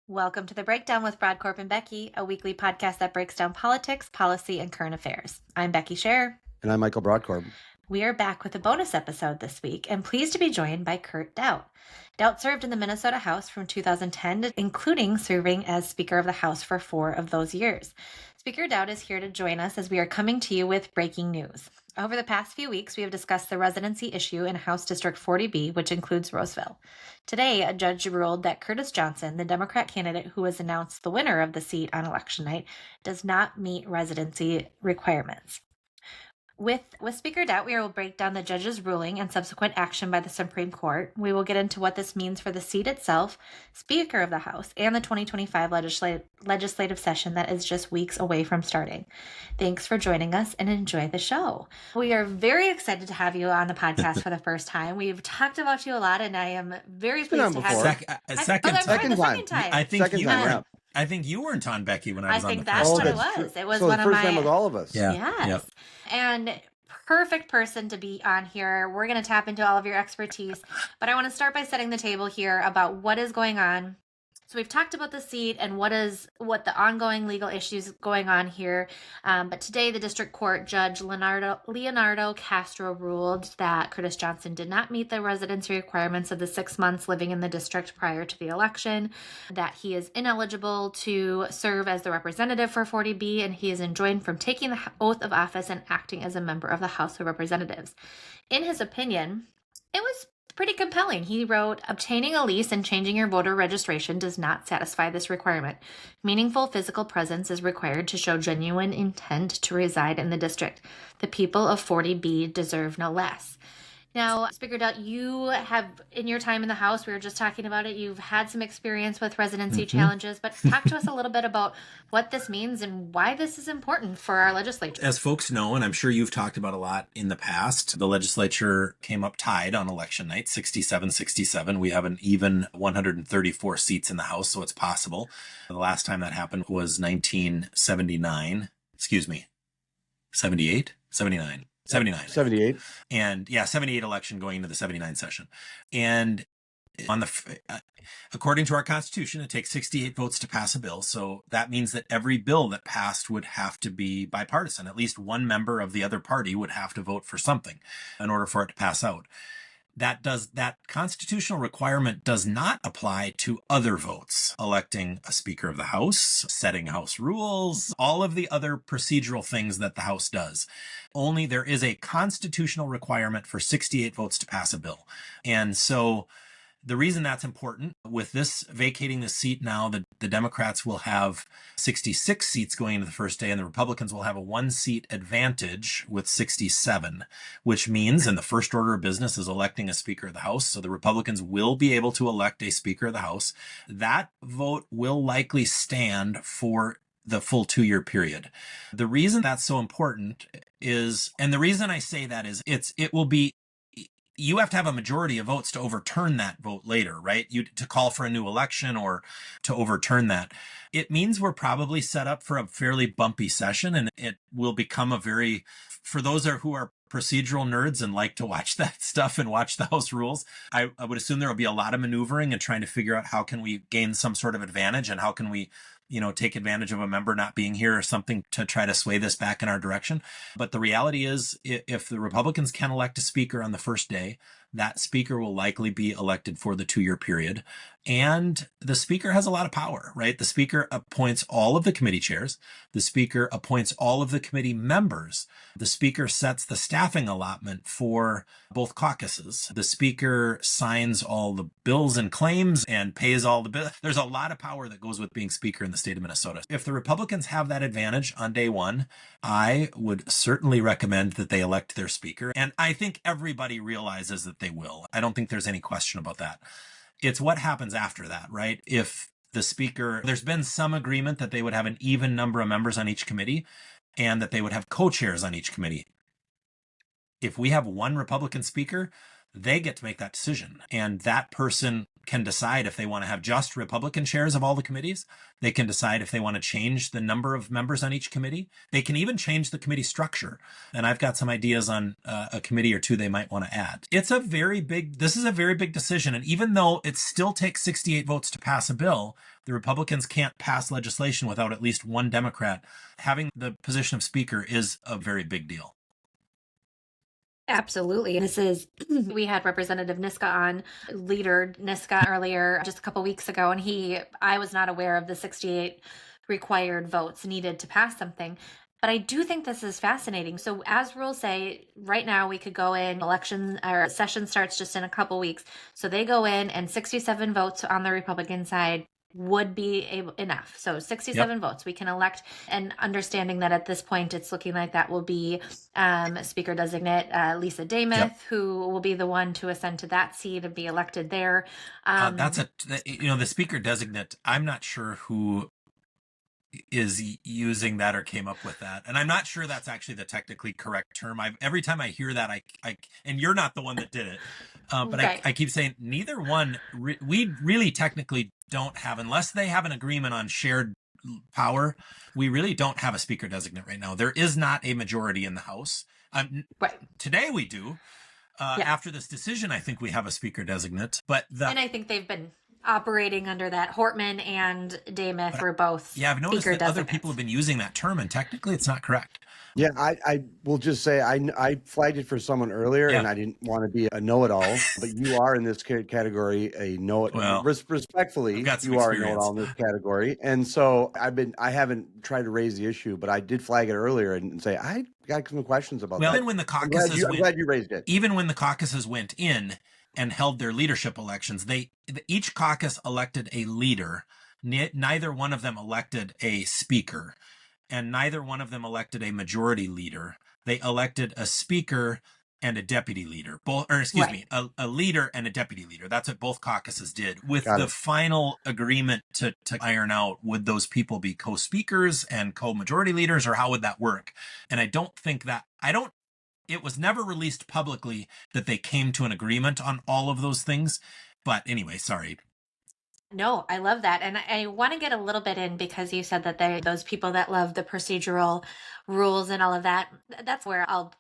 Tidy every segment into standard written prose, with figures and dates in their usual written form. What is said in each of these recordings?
Welcome to The Breakdown with Brodkorb and Becky, a weekly podcast that breaks down politics, policy, and current affairs. I'm Becky Scherr. And I'm Michael Brodkorb. We are back with a bonus episode this week and pleased to be joined by Kurt Daudt. Daudt served in the Minnesota House from 2010, including serving as Speaker of the House for 4 of those years. Speaker Daudt is here to join us as we are coming to you with breaking news. Over the past few weeks, we have discussed the residency issue in House District 40B, which includes Roseville. Today, a judge ruled that Curtis Johnson, the Democrat candidate who was announced the winner of the seat on election night, does not meet residency requirements. With Speaker Daudt, we will break down the judge's ruling and subsequent action by the Supreme Court. We will get into what this means for the seat itself, Speaker of the House, and the 2025 legislative session that is just weeks away from starting. Thanks for joining us and enjoy the show. We are very excited to have you on the podcast for the first time. We've talked about you a lot, and I am very pleased to have you. Second time. I think you weren't on, Becky, when I was on the first time. I think that's what it was. It was one of my... first time with all of us. Yeah. Yes. Yep. And perfect person to be on here. We're going to tap into all of your expertise. But I want to start by setting the table here about what is going on. So we've talked about the seat and what the ongoing legal issues going on here. But today, the district court judge Leonardo Castro ruled that Curtis Johnson did not meet the residency requirements of the 6 months living in the district prior to the election, that he is ineligible to serve as the representative for 40B, and he is enjoined from taking the oath of office and acting as a member of the House of Representatives. In his opinion, it was pretty compelling. He wrote, obtaining a lease and changing your voter registration does not satisfy this requirement. Meaningful physical presence is required to show genuine intent to reside in the district. The people of 40B deserve no less. Now, Speaker Daudt, you have, in your time in the House, we were just talking about it, you've had some experience with residency challenges, but talk to us a little bit about what this means and why this is important for our legislature. As folks know, and I'm sure you've talked about a lot in the past, the legislature came up tied on election night, 67-67. We have an even 134 seats in the House, so it's possible. The last time that happened was 1979. 78? 79. 78. And 78 election going into the 79 session. And on according to our Constitution, it takes 68 votes to pass a bill. So that means that every bill that passed would have to be bipartisan. At least one member of the other party would have to vote for something in order for it to pass out. That constitutional requirement does not apply to other votes, electing a Speaker of the House, setting House rules, all of the other procedural things that the House does. Only there is a constitutional requirement for 68 votes to pass a bill. And so the reason that's important, with this vacating the seat now, the Democrats will have 66 seats going into the first day, and the Republicans will have a 1-seat advantage with 67, which means, in the first order of business, is electing a Speaker of the House. So the Republicans will be able to elect a Speaker of the House. That vote will likely stand for the full 2-year period. The reason that's so important is, and the reason I say that is, you have to have a majority of votes to overturn that vote later, right? To call for a new election or to overturn that. It means we're probably set up for a fairly bumpy session, and it will become for those who are procedural nerds and like to watch that stuff and watch the House rules, I would assume there will be a lot of maneuvering and trying to figure out how can we gain some sort of advantage, and how can we take advantage of a member not being here or something to try to sway this back in our direction. But the reality is, if the Republicans can elect a Speaker on the first day, that Speaker will likely be elected for the 2-year period. And the Speaker has a lot of power, right? The Speaker appoints all of the committee chairs. The Speaker appoints all of the committee members. The Speaker sets the staffing allotment for both caucuses. The Speaker signs all the bills and claims and pays all the bills. There's a lot of power that goes with being Speaker in the state of Minnesota. If the Republicans have that advantage on day one, I would certainly recommend that they elect their Speaker. And I think everybody realizes that they will. I don't think there's any question about that. It's what happens after that, right? If the Speaker, there's been some agreement that they would have an even number of members on each committee and that they would have co-chairs on each committee. If we have one Republican Speaker, they get to make that decision, and that person can decide if they want to have just Republican chairs of all the committees. They can decide if they want to change the number of members on each committee. They can even change the committee structure. And I've got some ideas on a committee or two they might want to add. This is a very big decision. And even though it still takes 68 votes to pass a bill, the Republicans can't pass legislation without at least one Democrat. Having the position of Speaker is a very big deal. Absolutely. We had Representative Niska on, leader Niska earlier, just a couple weeks ago, and I was not aware of the 68 required votes needed to pass something. But I do think this is fascinating. So as rules say, right now we could go in, election or session starts just in a couple weeks. So they go in and 67 votes on the Republican side would be enough. So 67 votes we can elect, and understanding that at this point it's looking like that will be Speaker designate Lisa Dameth, who will be the one to ascend to that seat and be elected there. The Speaker designate, I'm not sure who is using that or came up with that, and I'm not sure that's actually the technically correct term. Every time I hear that, I and you're not the one that did it, but right. I keep saying neither one. We really technically don't have, unless they have an agreement on shared power. We really don't have a Speaker designate right now. There is not a majority in the House. Right. Today we do. After this decision, I think we have a Speaker designate, and I think they've been operating under that. Hortman and Dameth were both. Yeah, I've noticed that other people have been using that term, and technically it's not correct. Yeah, I will just say I flagged it for someone earlier, and I didn't want to be a know-it-all, but you are in this category a know-it-all. Respectfully, you are a know-it-all in this category, and so I haven't tried to raise the issue, but I did flag it earlier and say I got some questions about that. Well, even when the caucuses, I'm glad you raised it. Even when the caucuses went in and held their leadership elections, each caucus elected a leader. Neither one of them elected a speaker, and neither one of them elected a majority leader. They elected a speaker and a deputy leader, a leader and a deputy leader. That's what both caucuses did, with the final agreement to iron out, would those people be co-speakers and co-majority leaders, or how would that work? And it was never released publicly that they came to an agreement on all of those things. But anyway, sorry. No, I love that. And I want to get a little bit in, because you said that those people that love the procedural rules and all of that. That's where I'll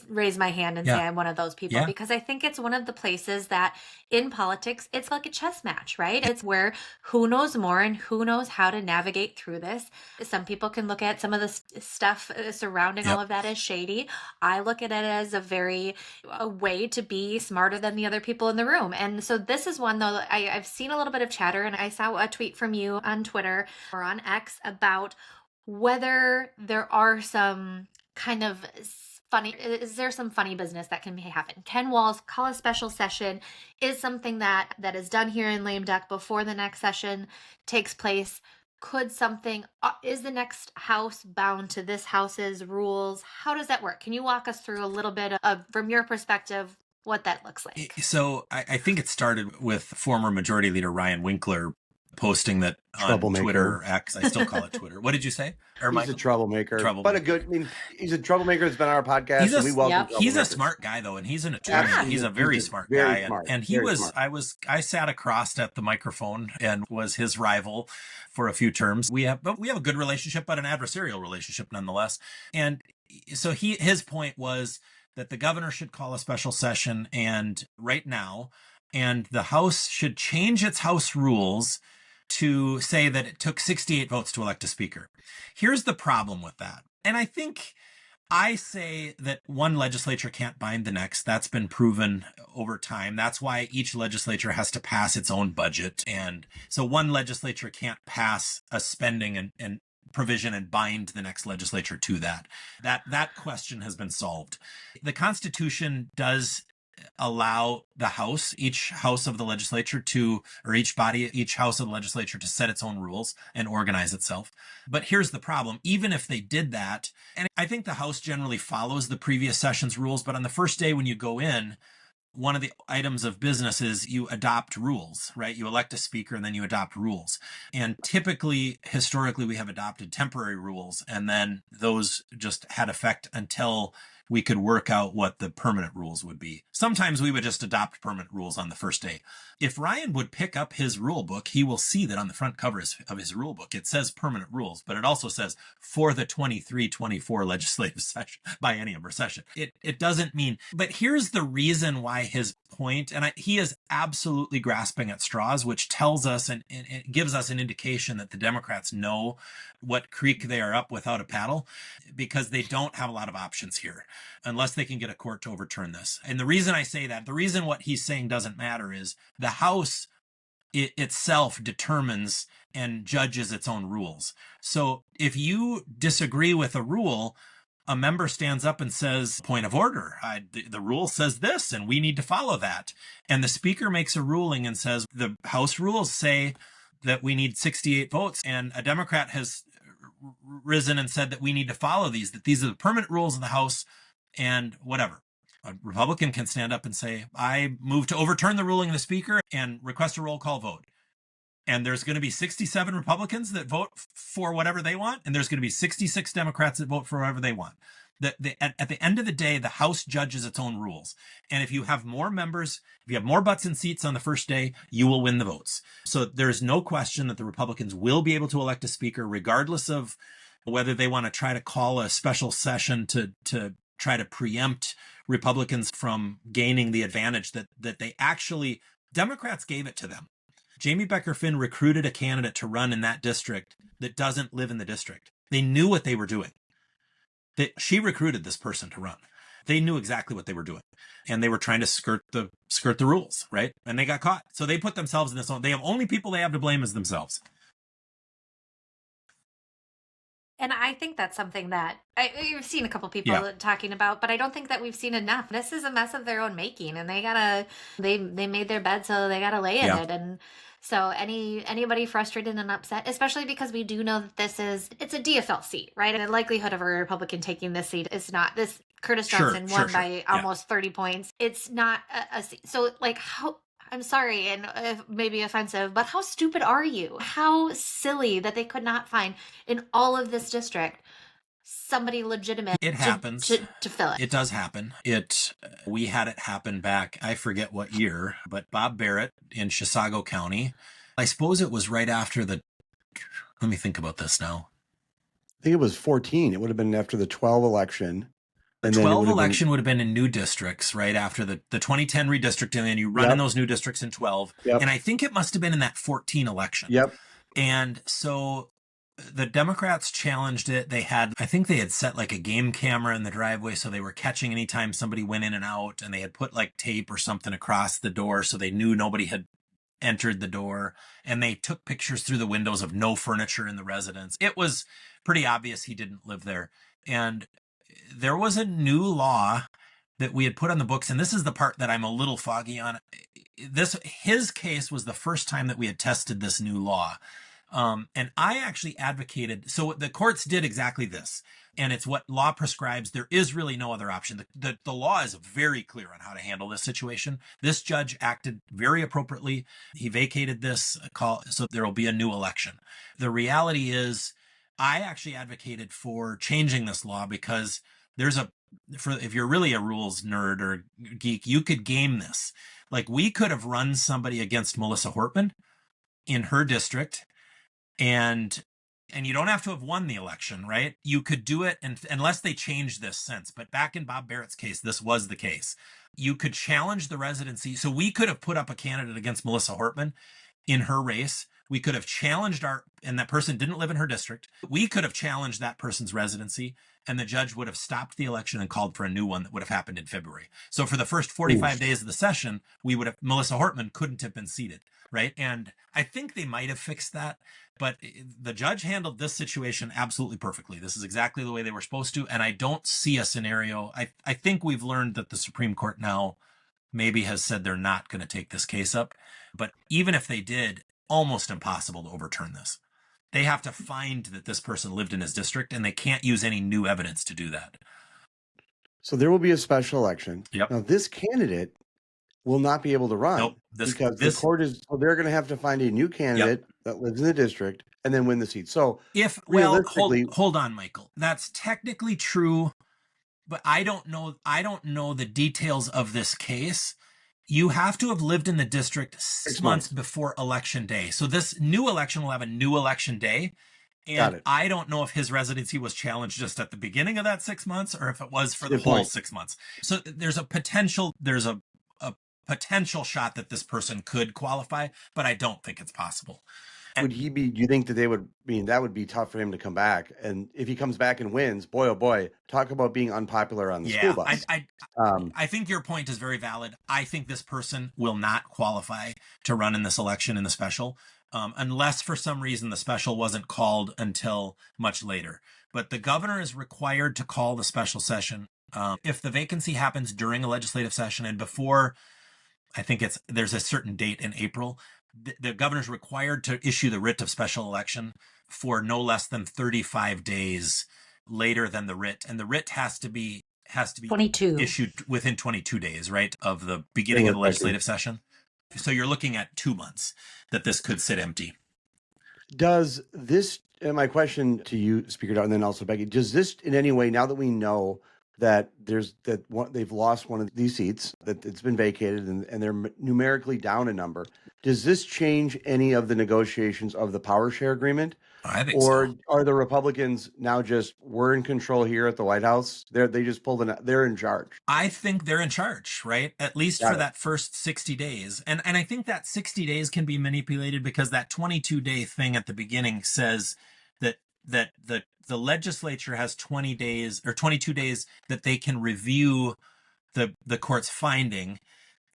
raise my hand and say I'm one of those people, because I think it's one of the places that in politics, it's like a chess match, right? It's where who knows more and who knows how to navigate through this. Some people can look at some of the stuff surrounding all of that as shady. I look at it as a way to be smarter than the other people in the room. And so this is one, though, I've seen a little bit of chatter, and I saw a tweet from you on Twitter or on X about whether there are some kind of is there some funny business that can happen? Ken Walz call a special session is something that is done here in lame duck before the next session takes place. Is the next house bound to this house's rules? How does that work? Can you walk us through a little bit of, from your perspective, what that looks like? So I think it started with former Majority Leader Ryan Winkler posting that on Twitter or X. I still call it Twitter. What did you say? He's a troublemaker. But he's a troublemaker that's been on our podcast. He's a smart guy, though, and he's an attorney. Yeah. He's a very smart guy. I sat across at the microphone and was his rival for a few terms. We have a good relationship, but an adversarial relationship nonetheless. And so his point was that the governor should call a special session right now, and the House should change its House rules to say that it took 68 votes to elect a speaker. Here's the problem with that. And I say that one legislature can't bind the next. That's been proven over time. That's why each legislature has to pass its own budget. And so one legislature can't pass a spending and provision and bind the next legislature to that. That question has been solved. The Constitution does allow the House, each house of the legislature each house of the legislature to set its own rules and organize itself. But here's the problem. Even if they did that, and I think the House generally follows the previous session's rules, but on the first day when you go in, one of the items of business is you adopt rules, right? You elect a speaker and then you adopt rules. And historically, we have adopted temporary rules, and then those just had effect until we could work out what the permanent rules would be. Sometimes we would just adopt permanent rules on the first day. If Ryan would pick up his rule book, he will see that on the front cover of his rule book, it says permanent rules, but it also says for the 23-24 legislative session, biennium or session. It doesn't mean, but here's the reason why his point, and he is absolutely grasping at straws, which tells us and it gives us an indication that the Democrats know what creek they are up without a paddle, because they don't have a lot of options here unless they can get a court to overturn this. And the reason I say that, the reason what he's saying doesn't matter is the House itself determines and judges its own rules. So if you disagree with a rule, a member stands up and says, point of order, the rule says this, and we need to follow that. And the speaker makes a ruling and says, the House rules say that we need 68 votes, and a Democrat has risen and said that we need to follow these, that these are the permanent rules of the House, and whatever. A Republican can stand up and say, I move to overturn the ruling of the speaker and request a roll call vote. And there's going to be 67 Republicans that vote for whatever they want, and there's going to be 66 Democrats that vote for whatever they want. At the end of the day, the House judges its own rules. And if you have more members, if you have more butts in seats on the first day, you will win the votes. So there's no question that the Republicans will be able to elect a speaker, regardless of whether they want to try to call a special session to try to preempt Republicans from gaining the advantage that they actually, Democrats gave it to them. Jamie Becker Finn recruited a candidate to run in that district that doesn't live in the district. They knew what they were doing. She recruited this person to run. They knew exactly what they were doing, and they were trying to skirt the rules, right? And they got caught. So they put themselves in this. They have only people they have to blame is themselves. And I think that's something that you've seen a couple people talking about, but I don't think that we've seen enough. This is a mess of their own making, and they made their bed, so they gotta lay in it. And so anybody frustrated and upset, especially because we do know that it's a DFL seat, right? And the likelihood of a Republican taking this seat is not this. Curtis Johnson won by almost 30 points. It's not a seat. So like how. I'm sorry, and maybe offensive, but how stupid are you? How silly that they could not find in all of this district somebody legitimate. It happens to fill it. It does happen. We had it happen back, I forget what year, but Bob Barrett in Chisago County. I suppose it was right after let me think about this now. I think it was 14. It would have been after the 12 election. The 12 election would have been in new districts right after the 2010 redistricting, and then you run in those new districts in 12. And I think it must have been in that 14 election. And so the Democrats challenged it. I think they had set like a game camera in the driveway, so they were catching anytime somebody went in and out, and they had put like tape or something across the door so they knew nobody had entered the door, and they took pictures through the windows of no furniture in the residence. It was pretty obvious he didn't live there. And there was a new law that we had put on the books, and this is the part that I'm a little foggy on. His case was the first time that we had tested this new law. And I actually advocated, so the courts did exactly this, and it's what law prescribes. There is really no other option. The law is very clear on how to handle this situation. This judge acted very appropriately. He vacated this call, so there will be a new election. The reality is, I actually advocated for changing this law because if you're really a rules nerd or geek, you could game this. Like, we could have run somebody against Melissa Hortman in her district, and you don't have to have won the election, right? You could do it, and unless they changed this since. But back in Bob Barrett's case, this was the case. You could challenge the residency. So we could have put up a candidate against Melissa Hortman in her race. We could have challenged and that person didn't live in her district. We could have challenged that person's residency, and the judge would have stopped the election and called for a new one that would have happened in February. So for the first 45 days of the session, Melissa Hortman couldn't have been seated, right? And I think they might have fixed that, but the judge handled this situation absolutely perfectly. This is exactly the way they were supposed to, and I don't see a scenario. I think we've learned that the Supreme Court now maybe has said they're not going to take this case up, but even if they did, almost impossible to overturn this. They have to find that this person lived in his district, and they can't use any new evidence to do that. So there will be a special election. Yep. Now, this candidate will not be able to run because the court they're going to have to find a new candidate that lives in the district and then win the seat. So hold on, Michael. That's technically true but I don't know the details of this case. You have to have lived in the district 6 months before election day. So this new election will have a new election day. And I don't know if his residency was challenged just at the beginning of that 6 months or if it was for the whole 6 months. So there's a potential shot that this person could qualify, but I don't think it's possible. Would he be, do you think that they would, that would be tough for him to come back? And if he comes back and wins, boy, oh boy, talk about being unpopular on the school bus. I think your point is very valid. I think this person will not qualify to run in this election in the special, unless for some reason the special wasn't called until much later. But the governor is required to call the special session if the vacancy happens during a legislative session and before, I think there's a certain date in April. The governor's required to issue the writ of special election for no less than 35 days later than the writ. And the writ has to be 22. Issued within 22 days, right, of the beginning of the legislative session. So you're looking at 2 months that this could sit empty. Does this, and my question to you, Speaker Daudt, and then also Becky, does this in any way, now that we know that they've lost one of these seats, that it's been vacated and they're numerically down a number, does this change any of the negotiations of the power share agreement? I think so. Or are the Republicans now just, we're in control here at the White House? They just they're in charge. I think they're in charge, right? At least for that first 60 days. And I think that 60 days can be manipulated because that 22-day thing at the beginning says that the legislature has 20 days or 22 days that they can review the court's finding.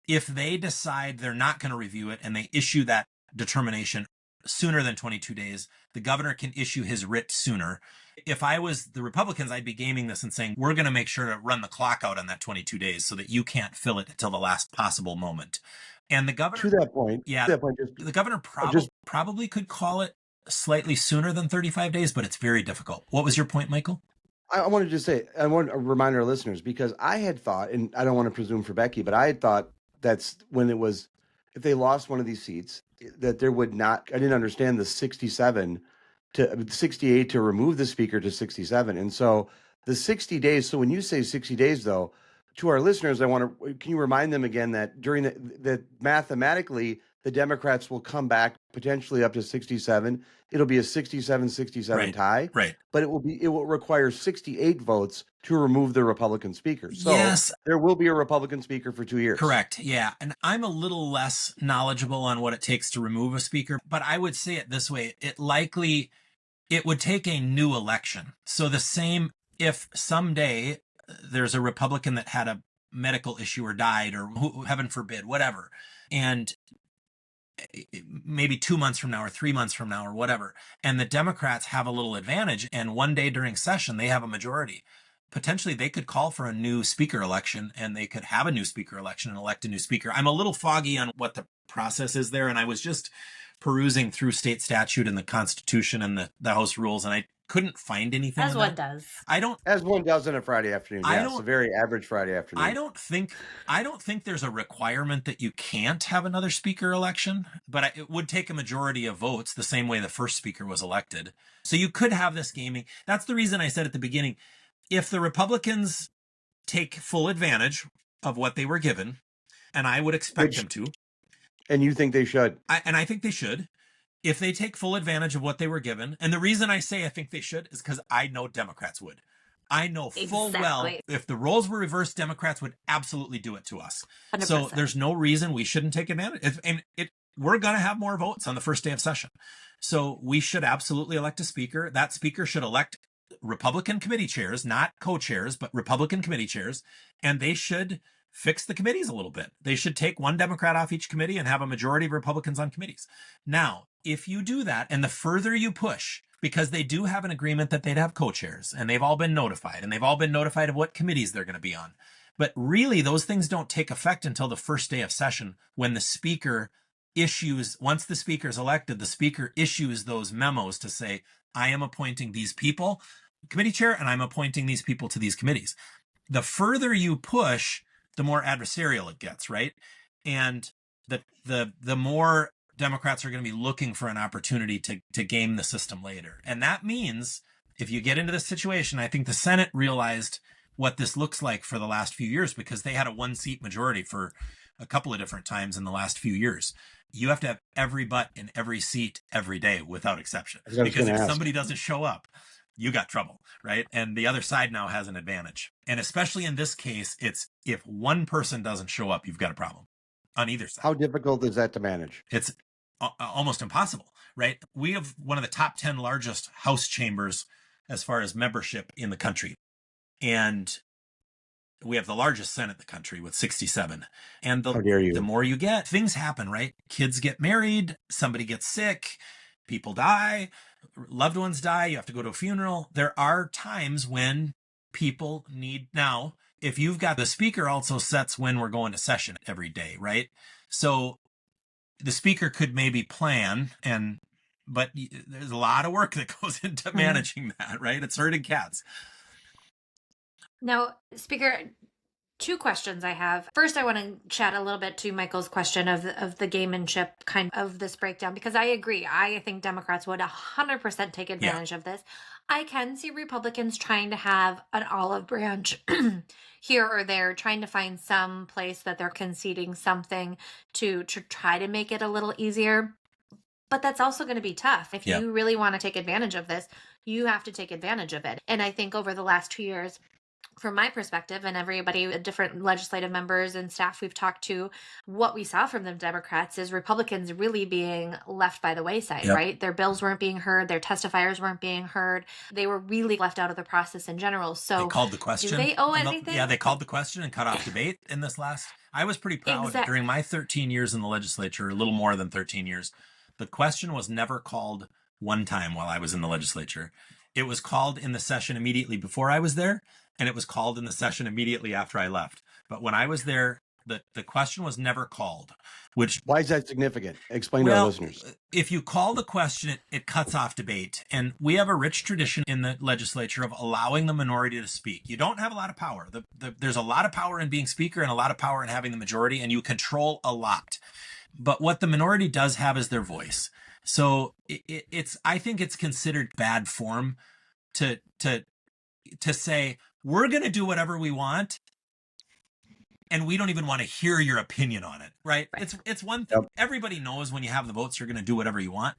If they decide they're not going to review it and they issue that determination sooner than 22 days, the governor can issue his writ sooner. If I was the Republicans, I'd be gaming this and saying, we're going to make sure to run the clock out on that 22 days so that you can't fill it until the last possible moment. And the governor, to that point, the governor probably could call it slightly sooner than 35 days, but it's very difficult. What was your point, Michael? I want to just say, I want to remind our listeners, because I had thought, and I don't want to presume for Becky, but I had thought that's when it was, if they lost one of these seats, that there would not, I didn't understand the 68 to remove the speaker to 67. And so the 60 days, so when you say 60 days though, to our listeners, can you remind them again that during that mathematically, the Democrats will come back potentially up to 67. It'll be a 67-67 tie. Right. But it will require 68 votes to remove the Republican speaker. So yes, there will be a Republican speaker for 2 years. Correct. Yeah. And I'm a little less knowledgeable on what it takes to remove a speaker, but I would say it this way. It would take a new election. So the same, if someday there's a Republican that had a medical issue or died or heaven forbid, whatever, and maybe 2 months from now or 3 months from now or whatever, and the Democrats have a little advantage and one day during session they have a majority, potentially they could call for a new speaker election and they could have a new speaker election and elect a new speaker. I'm a little foggy on what the process is there, and I was just perusing through state statute and the Constitution and the House rules, and I couldn't find anything. As one does. As one does on a Friday afternoon. Yes, a very average Friday afternoon. I don't think there's a requirement that you can't have another speaker election, but it would take a majority of votes the same way the first speaker was elected. So you could have this gaming. That's the reason I said at the beginning, if the Republicans take full advantage of what they were given, and I would expect them to. And you think they should? I think they should. If they take full advantage of what they were given, and the reason I say I think they should is because I know Democrats would. I know full well if the roles were reversed, Democrats would absolutely do it to us. 100%. So there's no reason we shouldn't take advantage. We're going to have more votes on the first day of session. So we should absolutely elect a speaker. That speaker should elect Republican committee chairs, not co-chairs, but Republican committee chairs. And they should fix the committees a little bit. They should take one Democrat off each committee and have a majority of Republicans on committees. Now, if you do that, and the further you push, because they do have an agreement that they'd have co-chairs, and they've all been notified, and they've all been notified of what committees they're going to be on. But really, those things don't take effect until the first day of session, when the speaker once the speaker is elected, the speaker issues those memos to say, I am appointing these people, committee chair, and I'm appointing these people to these committees. The further you push, the more adversarial it gets, right? And the more Democrats are going to be looking for an opportunity to game the system later. And that means if you get into this situation, I think the Senate realized what this looks like for the last few years, because they had a 1-seat majority for a couple of different times in the last few years. You have to have every butt in every seat every day without exception. Because if somebody doesn't show up, you got trouble, right? And the other side now has an advantage. And especially in this case, it's if one person doesn't show up, you've got a problem on either side. How difficult is that to manage? It's almost impossible, right? We have one of the top 10 largest House chambers as far as membership in the country. And we have the largest Senate in the country with 67. And the more you get, things happen, right? Kids get married, somebody gets sick, people die, loved ones die, you have to go to a funeral. There are times when people need, now, if you've got the speaker also sets when we're going to session every day, right? So the speaker could maybe plan, but there's a lot of work that goes into managing that, right? It's herding cats. Now, Speaker, 2 questions I have. First, I want to chat a little bit to Michael's question of the gamemanship kind of this breakdown, because I agree. I think Democrats would 100% take advantage of this. I can see Republicans trying to have an olive branch here or there, trying to find some place that they're conceding something to try to make it a little easier. But that's also going to be tough. If you really want to take advantage of this, you have to take advantage of it. And I think over the last 2 years, from my perspective and everybody, different legislative members and staff we've talked to, what we saw from the Democrats is Republicans really being left by the wayside, right? Their bills weren't being heard. Their testifiers weren't being heard. They were really left out of the process in general. So they called the question. Do they owe anything? They called the question and cut off debate in this last. I was pretty proud during my 13 years in the legislature, a little more than 13 years. The question was never called one time while I was in the legislature. It was called in the session immediately before I was there, and it was called in the session immediately after I left. But when I was there, the question was never called. Why is that significant? Explain to our listeners. If you call the question, it cuts off debate. And we have a rich tradition in the legislature of allowing the minority to speak. You don't have a lot of power. There's a lot of power in being speaker and a lot of power in having the majority, and you control a lot. But what the minority does have is their voice. So I think it's considered bad form to say, we're going to do whatever we want, and we don't even want to hear your opinion on it, right? It's one thing. Everybody knows when you have the votes, you're going to do whatever you want.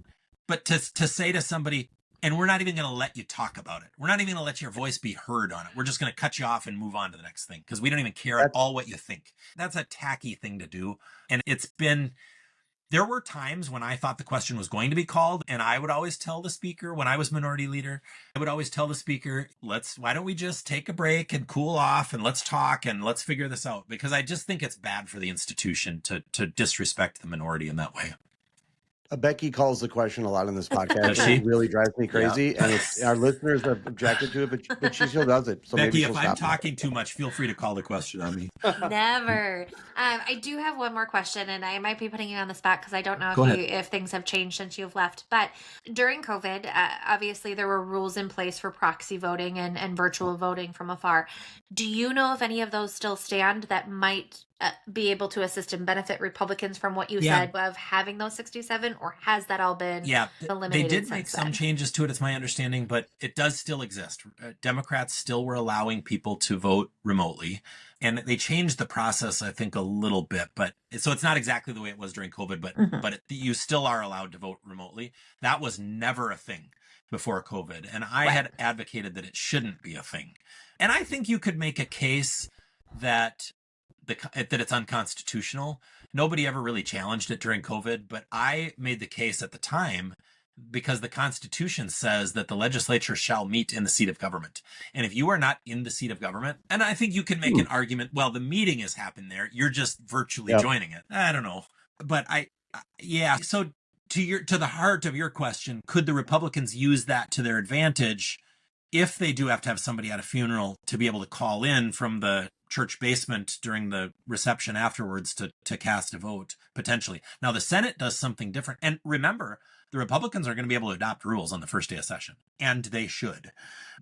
But to say to somebody, and we're not even going to let you talk about it. We're not even going to let your voice be heard on it. We're just going to cut you off and move on to the next thing because we don't even care at all what you think. That's a tacky thing to do. And there were times when I thought the question was going to be called, and I would always tell the speaker, when I was minority leader, I would always tell the speaker, why don't we just take a break and cool off and let's talk and let's figure this out? Because I just think it's bad for the institution to disrespect the minority in that way. Becky calls the question a lot in this podcast. It really drives me crazy, and our listeners have objected to it, but she still does it. So Becky, maybe if I'm talking too much, feel free to call the question on me. Never. I do have one more question, and I might be putting you on the spot because I don't know if things have changed since you've left. But during COVID, obviously there were rules in place for proxy voting and virtual voting from afar. Do you know if any of those still stand that might be able to assist and benefit Republicans from what you said of having those 67, or has that all been eliminated? They did make some changes to it, it's my understanding, but it does still exist. Democrats still were allowing people to vote remotely, and they changed the process, I think, a little bit, so it's not exactly the way it was during COVID, but you still are allowed to vote remotely. That was never a thing before COVID, and I had advocated that it shouldn't be a thing. And I think you could make a case that it's unconstitutional. Nobody ever really challenged it during COVID, but I made the case at the time because the Constitution says that the legislature shall meet in the seat of government. And if you are not in the seat of government, and I think you can make an argument, well, the meeting has happened there, you're just virtually joining it. I don't know. But so to the heart of your question, could the Republicans use that to their advantage if they do have to have somebody at a funeral to be able to call in from the church basement during the reception afterwards to cast a vote, potentially? Now, the Senate does something different. And remember, the Republicans are going to be able to adopt rules on the first day of session, and they should.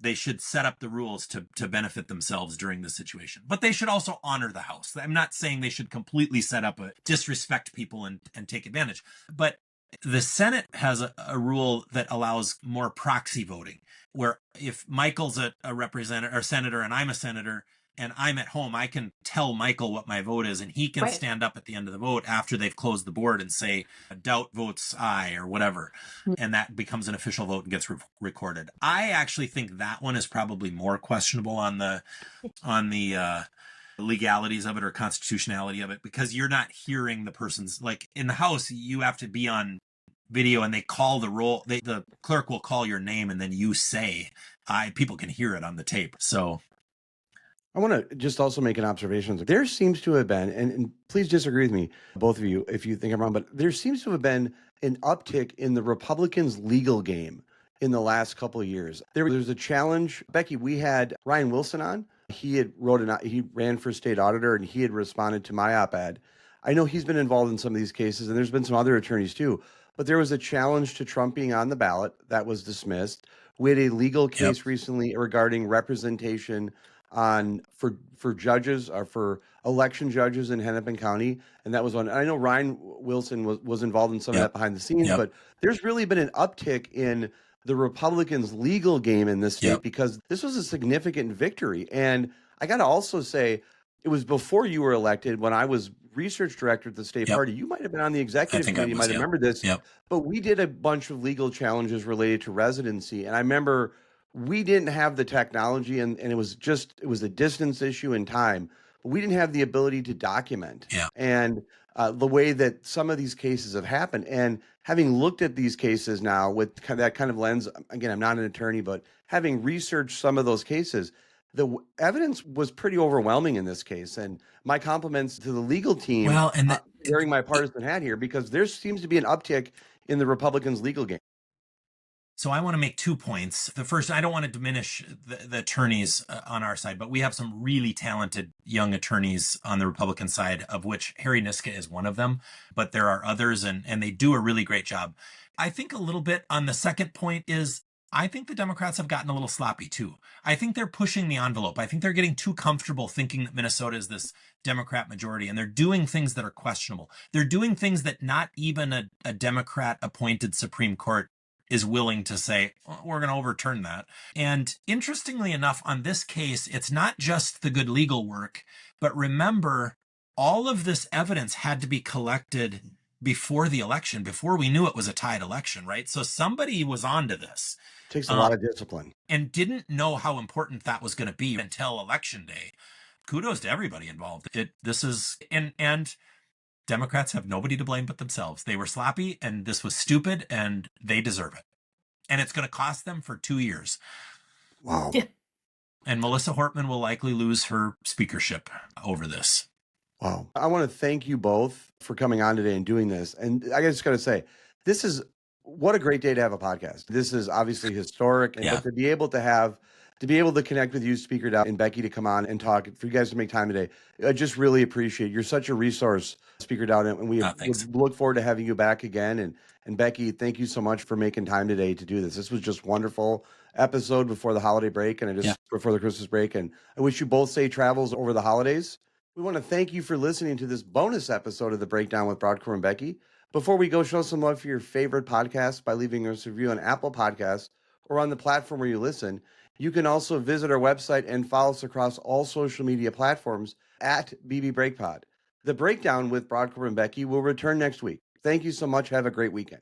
They should set up the rules to benefit themselves during this situation. But they should also honor the House. I'm not saying they should completely set up disrespect people and take advantage. But The Senate has a rule that allows more proxy voting, where if Michael's a representative or senator and I'm a senator and I'm at home, I can tell Michael what my vote is, and he can stand up at the end of the vote after they've closed the board and say, Daudt votes aye or whatever. And that becomes an official vote and gets recorded. I actually think that one is probably more questionable on the legalities of it or constitutionality of it, because you're not hearing the person's, like in the House, you have to be on video and they call the roll. The clerk will call your name and then you say, people can hear it on the tape. So I want to just also make an observation. There seems to have been, and please disagree with me, both of you, if you think I'm wrong, but there seems to have been an uptick in the Republicans' legal game in the last couple of years. There's a challenge. Becky, we had Ryan Wilson on. He ran for state auditor, and he had responded to my op-ed. I know he's been involved in some of these cases, and there's been some other attorneys too. But there was a challenge to Trump being on the ballot that was dismissed. We had a legal case recently regarding representation for judges or for election judges in Hennepin County, and that was one. I know Ryan Wilson was involved in some of that behind the scenes, but there's really been an uptick in the Republicans' legal game in this state because this was a significant victory. And I got to also say, it was before you were elected when I was research director at the state party. You might have been on the executive committee. You might have remembered this. But we did a bunch of legal challenges related to residency. And I remember we didn't have the technology and it was a distance issue in time. But we didn't have the ability to document. And the way that some of these cases have happened. And having looked at these cases now with that kind of lens, again, I'm not an attorney, but having researched some of those cases, the evidence was pretty overwhelming in this case. And my compliments to the legal team wearing my partisan hat here, because there seems to be an uptick in the Republicans' legal game. So I want to make 2 points. The first, I don't want to diminish the attorneys on our side, but we have some really talented young attorneys on the Republican side, of which Harry Niska is one of them, but there are others, and they do a really great job. I think a little bit on the second point is, I think the Democrats have gotten a little sloppy too. I think they're pushing the envelope. I think they're getting too comfortable thinking that Minnesota is this Democrat majority, and they're doing things that are questionable. They're doing things that not even a Democrat appointed Supreme Court is willing to say, we're going to overturn that. And interestingly enough, on this case, it's not just the good legal work, but remember, all of this evidence had to be collected before the election, before we knew it was a tied election, right? So somebody was onto this. It takes a lot of discipline. And didn't know how important that was going to be until election day. Kudos to everybody involved. And Democrats have nobody to blame but themselves. They were sloppy, and this was stupid, and they deserve it. And it's going to cost them for 2 years. Wow. And Melissa Hortman will likely lose her speakership over this. Wow. I want to thank you both for coming on today and doing this. And I just got to say, what a great day to have a podcast. This is obviously historic, but to be able to connect with you, Speaker Daudt, and Becky, to come on and talk, for you guys to make time today, I just really appreciate it. You're such a resource, Speaker Daudt, and we would look forward to having you back again. And Becky, thank you so much for making time today to do this. This was just wonderful episode before the holiday break and before the Christmas break. And I wish you both safe travels over the holidays. We want to thank you for listening to this bonus episode of The Breakdown with Brodkorb and Becky. Before we go, show some love for your favorite podcast by leaving us a review on Apple Podcasts or on the platform where you listen. You can also visit our website and follow us across all social media platforms at BB BreakPod. The Breakdown with Brodkorb and Becky will return next week. Thank you so much. Have a great weekend.